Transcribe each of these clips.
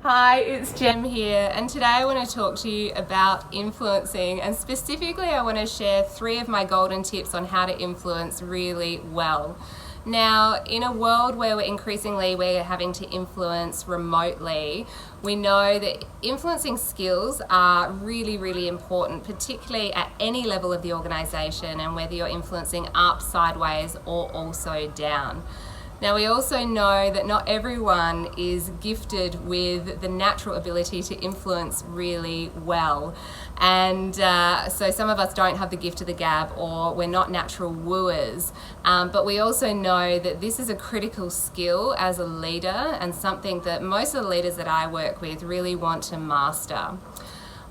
Hi, it's Jem here, and today I want to talk to you about influencing, and specifically I want to share 3 of my golden tips on how to influence really well. Now, in a world where we're having to influence remotely, we know that influencing skills are really, really important, particularly at any level of the organisation, and whether you're influencing up, sideways, or also down. Now, we also know that not everyone is gifted with the natural ability to influence really well. And so some of us don't have the gift of the gab, or we're not natural wooers. But we also know that this is a critical skill as a leader, and something that most of the leaders that I work with really want to master.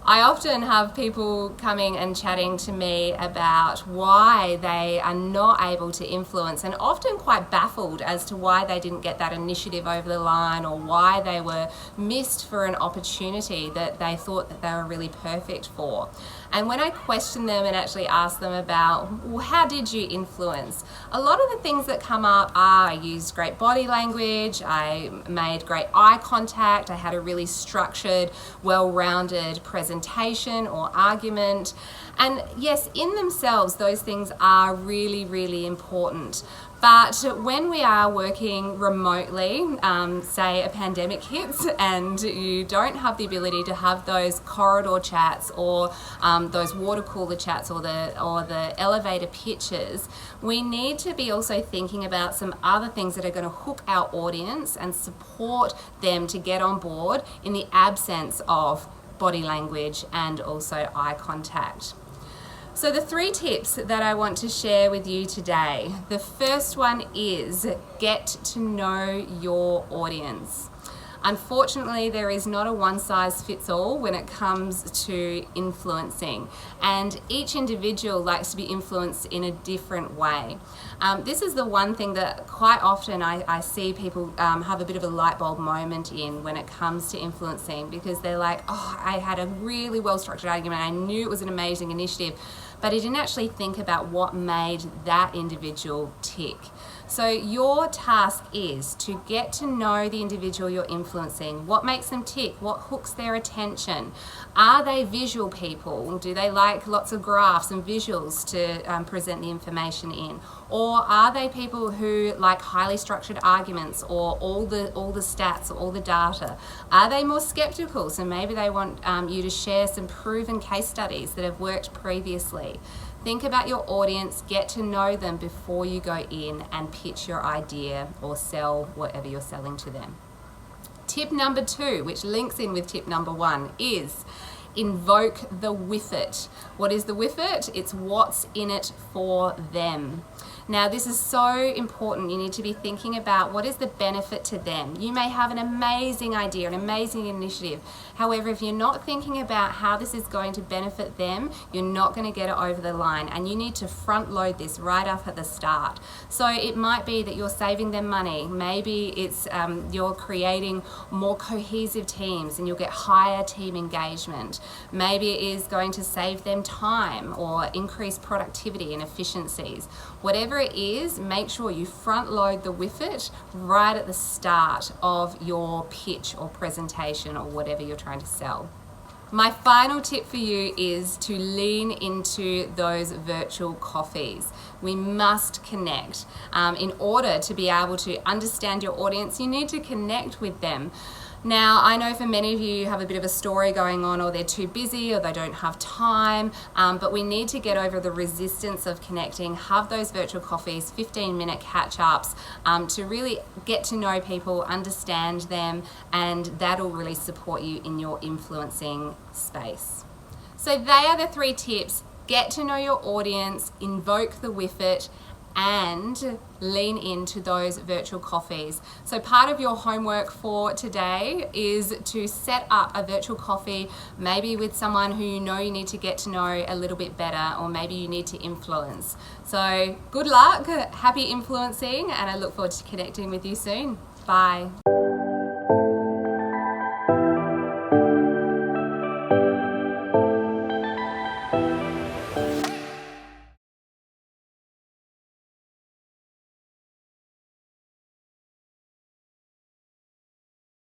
I often have people coming and chatting to me about why they are not able to influence, and often quite baffled as to why they didn't get that initiative over the line, or why they were missed for an opportunity that they thought that they were really perfect for. And when I question them and actually ask them about, well, how did you influence? A lot of the things that come up are, I used great body language, I made great eye contact, I had a really structured, well-rounded presentation or argument. And yes, in themselves, those things are really, really important. But when we are working remotely, say a pandemic hits and you don't have the ability to have those corridor chats, or those water cooler chats, or the elevator pitches, we need to be also thinking about some other things that are going to hook our audience and support them to get on board in the absence of body language and also eye contact. So the 3 tips that I want to share with you today, the first one is get to know your audience. Unfortunately, there is not a one-size-fits-all when it comes to influencing, and each individual likes to be influenced in a different way. This is the one thing that quite often I see people have a bit of a light bulb moment in when it comes to influencing, because they're like, oh, I had a really well-structured argument, I knew it was an amazing initiative, but I didn't actually think about what made that individual tick. So your task is to get to know the individual you're influencing. What makes them tick? What hooks their attention? Are they visual people? Do they like lots of graphs and visuals to present the information in? Or are they people who like highly structured arguments, or all the stats, or all the data? Are they more skeptical? So maybe they want you to share some proven case studies that have worked previously. Think about your audience, get to know them before you go in and pitch your idea or sell whatever you're selling to them. Tip number 2, which links in with tip number 1, is invoke the with it. What is the with it? It's what's in it for them. Now, this is so important. You need to be thinking about what is the benefit to them. You may have an amazing idea, an amazing initiative. However, if you're not thinking about how this is going to benefit them, you're not going to get it over the line, and you need to front load this right up at the start. So it might be that you're saving them money. Maybe it's you're creating more cohesive teams and you'll get higher team engagement. Maybe it is going to save them time or increase productivity and efficiencies. Whatever it is, make sure you front load the with it right at the start of your pitch or presentation or whatever you're trying to sell. My final tip for you is to lean into those virtual coffees. We must connect. In order to be able to understand your audience, you need to connect with them. Now, I know for many of you have a bit of a story going on, or they're too busy, or they don't have time, but we need to get over the resistance of connecting, have those virtual coffees, 15-minute catch-ups, to really get to know people, understand them, and that'll really support you in your influencing space. So they are the 3 tips: get to know your audience, invoke the with it, and lean into those virtual coffees. So part of your homework for today is to set up a virtual coffee, maybe with someone who you know you need to get to know a little bit better, or maybe you need to influence. So good luck, happy influencing, and I look forward to connecting with you soon. Bye.